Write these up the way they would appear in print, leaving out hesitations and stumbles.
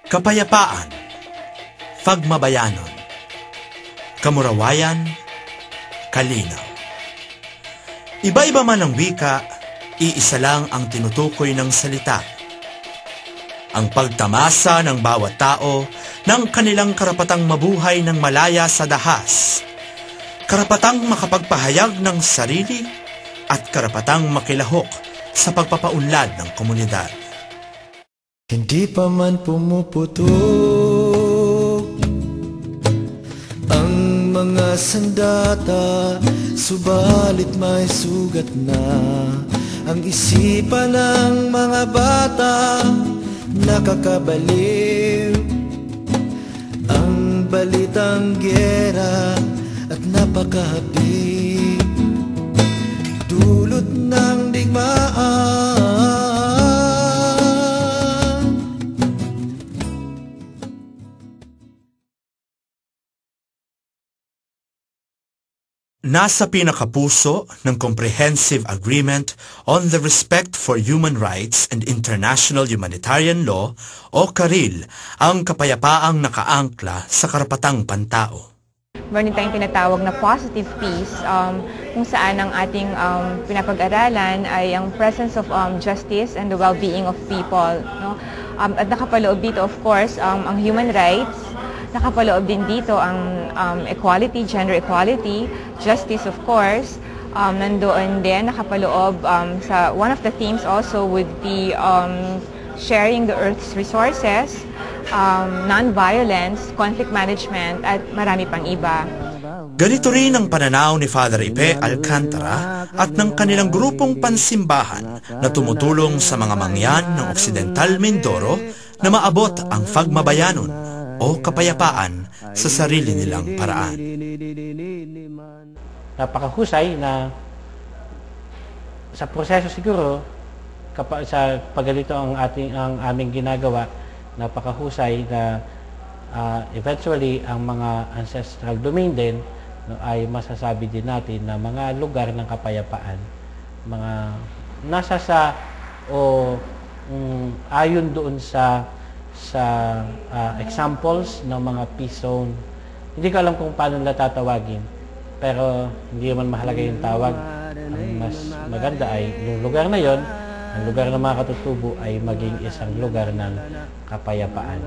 Kapayapaan, Fagmabayanon, Kamurawayan, Kalinaw. Iba-iba man ang wika, iisa lang ang tinutukoy ng salita. Ang pagtamasa ng bawat tao ng kanilang karapatang mabuhay ng malaya sa dahas, karapatang makapagpahayag ng sarili at karapatang makilahok sa pagpapaunlad ng komunidad. Hindi pa man pumuputok ang mga sandata, subalit may sugat na ang isipan ng mga bata. Nakakabaliw ang balitang giyera at napakahabig, dulot ng digmaan. Nasa pinakapuso ng Comprehensive Agreement on the Respect for Human Rights and International Humanitarian Law o CARIL ang kapayapaang nakaangkla sa karapatang pantao. Meron tayong tinatawag na positive peace kung saan ang ating pinapag-aralan ay ang presence of justice and the well-being of people. No? At nakapaloob dito, of course, ang human rights. Nakapaloob din dito ang equality, gender equality, justice of course. Nandoon din nakapaloob sa one of the themes also would be sharing the Earth's resources, non-violence, conflict management, at marami pang iba. Ganito rin ang pananaw ni Father Ipe Alcantara at ng kanilang grupong pansimbahan na tumutulong sa mga mangyan ng Occidental Mindoro na maabot ang Fagmabayanon o kapayapaan sa sarili nilang paraan. Napakahusay na sa proseso siguro sa pagganito ang aming ginagawa, napakahusay na eventually ang mga ancestral domain din ay masasabi din natin na mga lugar ng kapayapaan, mga nasa sa ayon doon sa examples ng mga peace zone. Hindi ko alam kung paano nila tatawagin, pero hindi naman mahalaga yung tawag. Ang mas maganda ay yung lugar na yon, ang lugar ng mga katutubo ay maging isang lugar ng kapayapaan.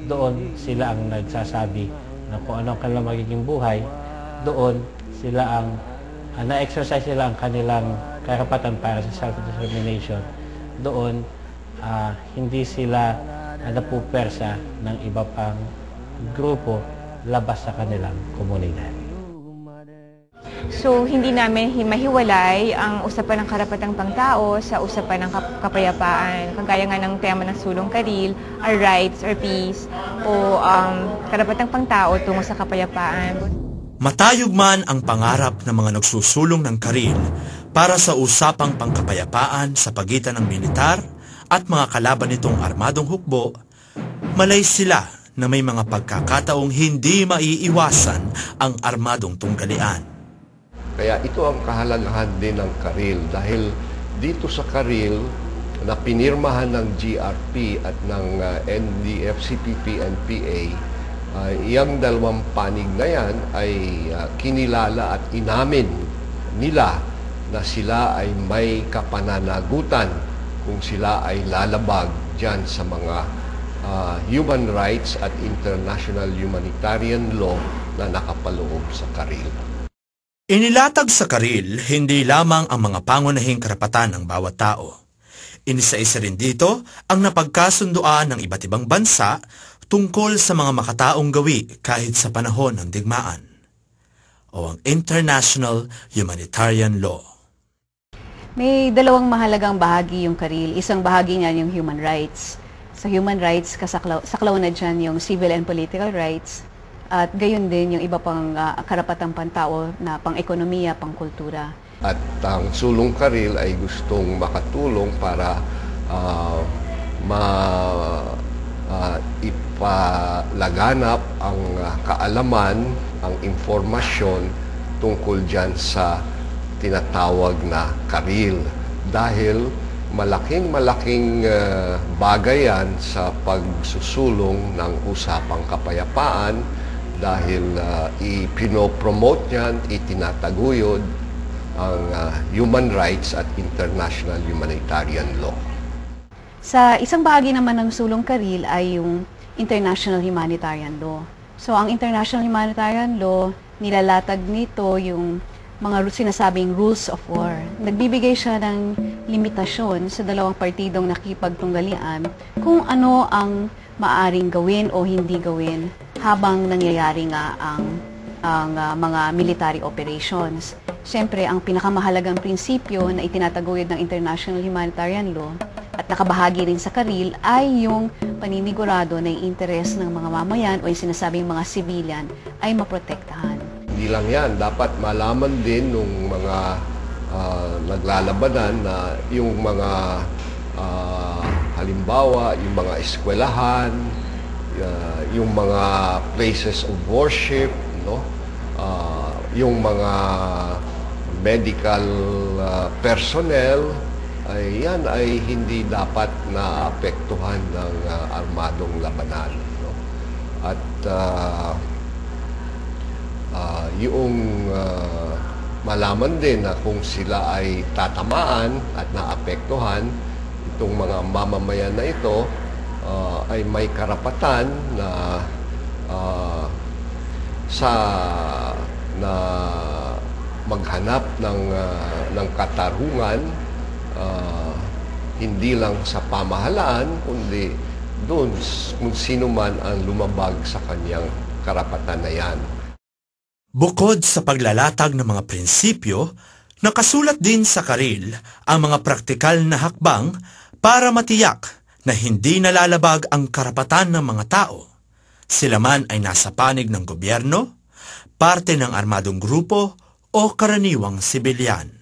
Doon sila ang nagsasabi na kung ano ang kanilang magiging buhay, doon sila ang na-exercise nila ang kanilang karapatan para sa self-determination. Doon hindi sila napupersa ng iba pang grupo labas sa kanilang komunidad. So, hindi namin mahiwalay ang usapan ng karapatang pangtao sa usapan ng kapayapaan. Kagaya nga ng tema ng Sulong Caril, our rights or peace, o karapatang pangtao tungo sa kapayapaan. Matayog man ang pangarap ng mga nagsusulong ng Caril para sa usapang pangkapayapaan sa pagitan ng militar at mga kalaban nitong armadong hukbo, malay sila na may mga pagkakataong hindi maiiwasan ang armadong tunggalian. Kaya ito ang kahalagahan din ng CARIL dahil dito sa CARIL na pinirmahan ng GRP at ng NDF-CPP-NPA, iyang dalawang panig na yan ay kinilala at inamin nila na sila ay may kapananagutan kung sila ay lalabag dyan sa mga human rights at international humanitarian law na nakapaloob sa CARIL. Inilatag sa CARIL hindi lamang ang mga pangunahing karapatan ng bawat tao. Inisa-isa rin dito ang napagkasunduan ng iba't ibang bansa tungkol sa mga makataong gawi kahit sa panahon ng digmaan, o ang international humanitarian law. May dalawang mahalagang bahagi yung CARIL. Isang bahagi niyan yung human rights. Sa human rights, saklaw na dyan yung civil and political rights. At gayon din yung iba pang karapatang pantao na pang-ekonomiya, pang-kultura. At ang Sulong CARIL ay gustong makatulong para ipalaganap ang kaalaman, ang impormasyon tungkol dyan sa tinatawag na CARIL. Dahil malaking bagay yan sa pagsusulong ng usapang kapayapaan dahil ipinopromote yan, itinataguyod ang human rights at international humanitarian law. Sa isang bahagi naman ng sulong Karil ay yung international humanitarian law. So ang international humanitarian law, nilalatag nito yung mga sinasabing rules of war. Nagbibigay siya ng limitasyon sa dalawang partidong nakipagtunggalian kung ano ang maaring gawin o hindi gawin habang nangyayari nga ang mga military operations. Siyempre, ang pinakamahalagang prinsipyo na itinataguyod ng international humanitarian law at nakabahagi rin sa Karil ay yung paninigurado na yung interes ng mga mamayan o yung sinasabing mga civilian ay maprotektahan. Hindi lang yan, dapat malaman din ng mga naglalabanan na yung mga halimbawa, yung mga eskwelahan, yung mga places of worship, no? Yung mga medical personnel, yan ay hindi dapat naapektuhan ng armadong labanan, no? At yung malaman din na kung sila ay tatamaan at naapektuhan, itong mga mamamayan na ito ay may karapatan na na maghanap ng katarungan, hindi lang sa pamahalaan kundi doon kung sino man ang lumabag sa kanyang karapatan na yan. Bukod sa paglalatag ng mga prinsipyo, nakasulat din sa Karil ang mga praktikal na hakbang para matiyak na hindi nalalabag ang karapatan ng mga tao. Sila man ay nasa panig ng gobyerno, parte ng armadong grupo o karaniwang sibilyan.